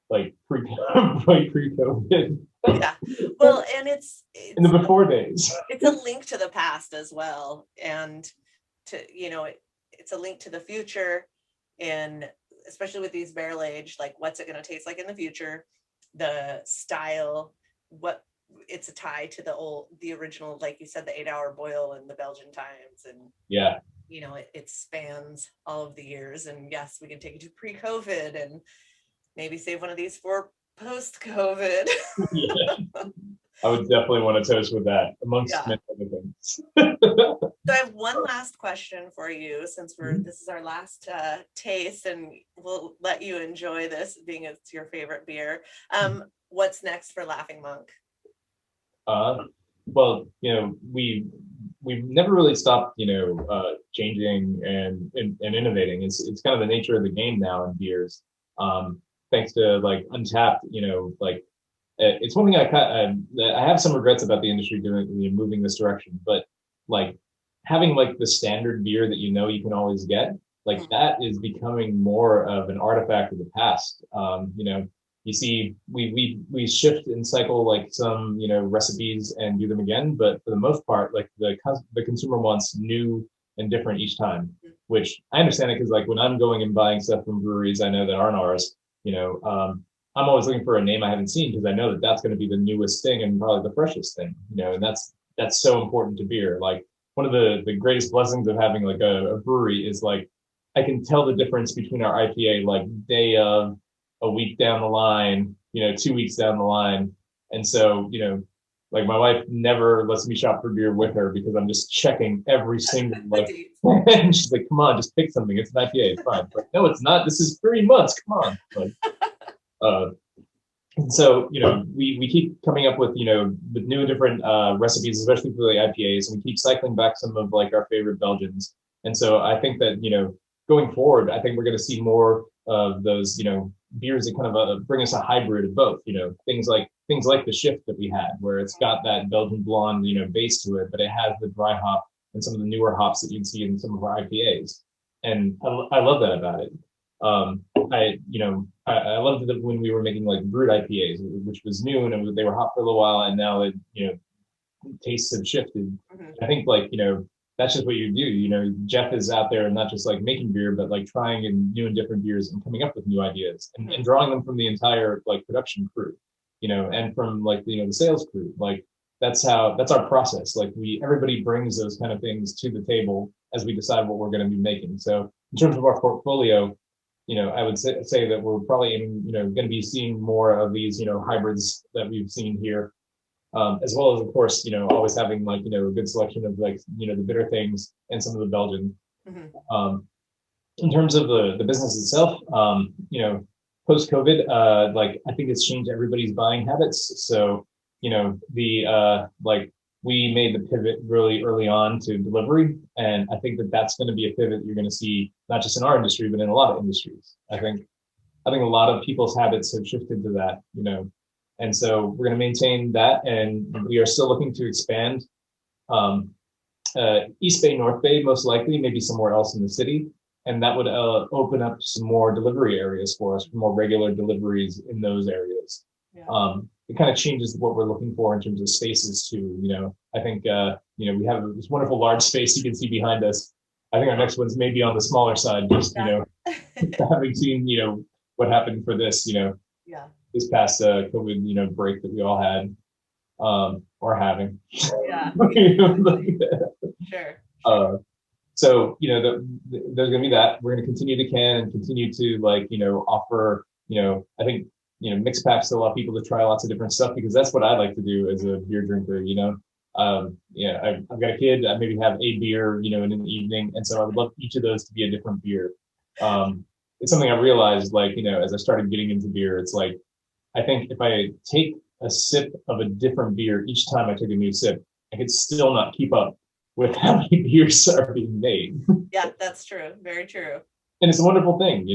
like pre-COVID. Yeah. Well, and it's in the before days. It's a link to the past as well, and to it's a link to the future, and especially with these barrel aged, like what's it going to taste like in the future, the style, what it's a tie to the original, like you said, the 8-hour boil and the Belgian times, and yeah, it spans all of the years. And yes, we can take it to pre-COVID and maybe save one of these for post-COVID. Yeah. I would definitely want to toast with that, amongst many other things. So I have one last question for you, since this is our last taste, and we'll let you enjoy this, being it's your favorite beer. What's next for Laughing Monk? Well, we've never really stopped, changing and innovating. It's kind of the nature of the game now in beers. Thanks to like Untapped, like it's one thing I have some regrets about the industry moving this direction, but like having like the standard beer that you can always get, like that is becoming more of an artifact of the past. You see, we shift and cycle like some recipes and do them again, but for the most part, like the consumer wants new and different each time, which I understand it, because like when I'm going and buying stuff from breweries I know that aren't ours, I'm always looking for a name I haven't seen, because I know that that's going to be the newest thing and probably the freshest thing, and that's so important to beer. Like one of the greatest blessings of having like a brewery is like I can tell the difference between our IPA like day of, a week down the line, 2 weeks down the line. And so, Like my wife never lets me shop for beer with her because I'm just checking every single The like, dates. and she's like, "Come on, just pick something. It's an IPA. It's fine." But no, it's not. This is 3 months. Come on. Like, uh, and so we keep coming up with with new and different recipes, especially for the IPAs, and we keep cycling back some of like our favorite Belgians. And so I think that going forward, I think we're going to see more of those beers that kind of bring us a hybrid of both. Things like the shift that we had, where it's got that Belgian blonde base to it, but it has the dry hop and some of the newer hops that you'd see in some of our IPAs, and I love that about it. I loved it when we were making like brewed IPAs, which was new, and they were hot for a little while, and now tastes have shifted. Mhm. I think that's just what you do. Jeff is out there and not just like making beer, but like trying new and different beers and coming up with new ideas and drawing them from the entire like production crew, and from like the sales crew. Like that's our process. Like everybody brings those kind of things to the table as we decide what we're going to be making. So in terms of our portfolio, I would say that we're probably going to be seeing more of these, hybrids that we've seen here, as well as, of course, always having like, a good selection of like, the bitter things and some of the Belgian. In terms of the business itself, post COVID, like I think it's changed everybody's buying habits. So, like we made the pivot really early on to delivery. And I think that that's going to be a pivot you're going to see not just in our industry, but in a lot of industries. I think a lot of people's habits have shifted to that, and so we're going to maintain that. And we are still looking to expand East Bay, North Bay, most likely, maybe somewhere else in the city. And that would open up some more delivery areas for us, for more regular deliveries in those areas. Yeah. It kind of changes what we're looking for in terms of spaces too. I think, we have this wonderful large space you can see behind us. I think our next one's maybe on the smaller side, just, having seen, what happened for this, yeah. this past COVID, break that we all had, or having. Yeah. Sure. So, there's going to be that. We're going to continue to can and continue to offer, I think, mixed packs to allow people to try lots of different stuff, because that's what I like to do as a beer drinker, I've got a kid. I maybe have a beer, in an evening. And so I would love each of those to be a different beer. It's something I realized, as I started getting into beer, it's like, I think if I take a sip of a different beer each time I took a new sip, I could still not keep up with how many beers are being made. Yeah, that's true. Very true. And it's a wonderful thing,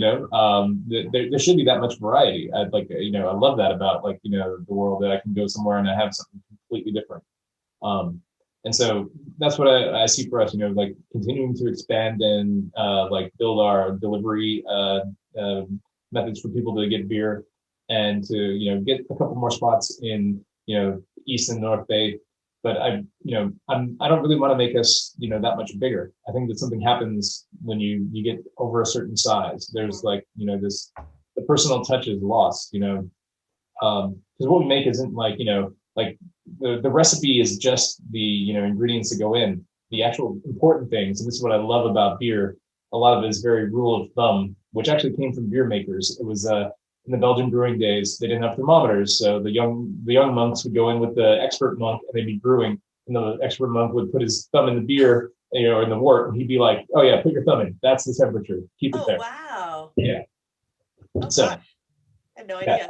there should be that much variety. I love that about the world, that I can go somewhere and I have something completely different. And so that's what I see for us, continuing to expand and build our delivery methods for people to get beer, and to get a couple more spots in East and North Bay. But I don't really want to make us that much bigger. I think that something happens when you get over a certain size. There's the personal touch is lost, because what we make isn't the recipe is just the ingredients that go in. The actual important things, and this is what I love about beer, a lot of it is very rule of thumb, which actually came from beer makers. It was in the Belgian brewing days, they didn't have thermometers, so the young monks would go in with the expert monk and they'd be brewing, and the expert monk would put his thumb in the beer, in the wort, and he'd be like, "Oh yeah, put your thumb in. That's the temperature. Keep it there." Wow. Yeah. Oh, so gosh. I had no idea.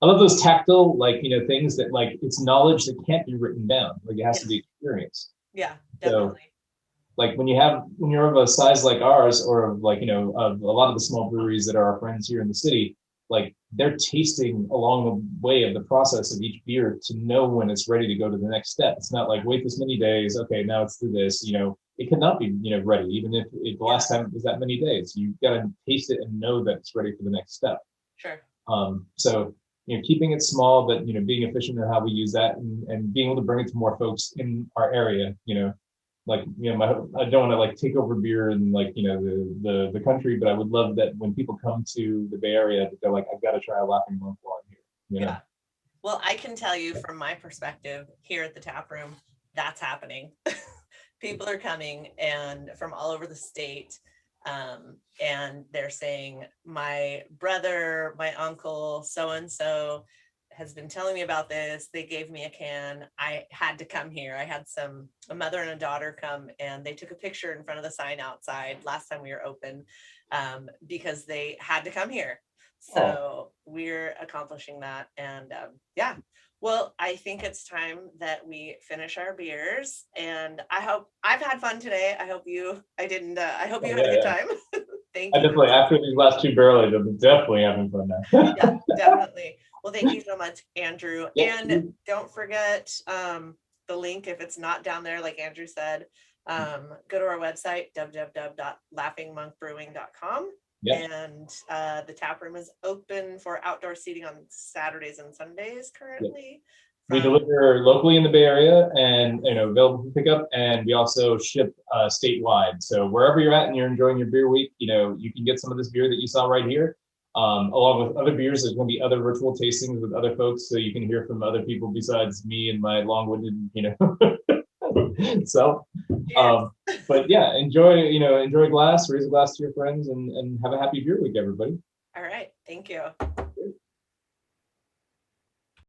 I love those tactile, things that it's knowledge that can't be written down. It has to be experienced. Yeah, definitely. So, when you're of a size like ours, or of of a lot of the small breweries that are our friends here in the city, they're tasting along the way of the process of each beer to know when it's ready to go to the next step. It's not wait this many days. Okay, now it's through this. It could not be ready, even if the last time it was that many days. You've got to taste it and know that it's ready for the next step. Sure. So keeping it small, but being efficient in how we use that, and being able to bring it to more folks in our area. I don't want to take over beer in the country, but I would love that when people come to the Bay Area, that they're like, I've got to try a Laughing Monk while I'm here. Yeah. Well, I can tell you from my perspective here at the tap room, that's happening. People are coming and from all over the state, and they're saying, my brother, my uncle, so and so has been telling me about this. They gave me a can. I had to come here. I had a mother and a daughter come, and they took a picture in front of the sign outside last time we were open, because they had to come here. So we're accomplishing that. And yeah, well, I think it's time that we finish our beers, and I hope I've had fun today. I hope you had a good time. Thank you. Definitely, after these last 2 barrels, I'm definitely having fun now. Yeah, definitely. Well, thank you so much, Andrew. And don't forget the link, if it's not down there, like Andrew said, go to our website, www.laughingmonkbrewing.com. And the tap room is open for outdoor seating on Saturdays and Sundays currently. We deliver locally in the Bay Area and available for pickup, and we also ship statewide. So wherever you're at and you're enjoying your beer week, you can get some of this beer that you saw right here, along with other beers. There's going to be other virtual tastings with other folks, so you can hear from other people besides me and my long-winded, self. But yeah, enjoy glass, raise a glass to your friends, and have a happy beer week, everybody. All right, thank you.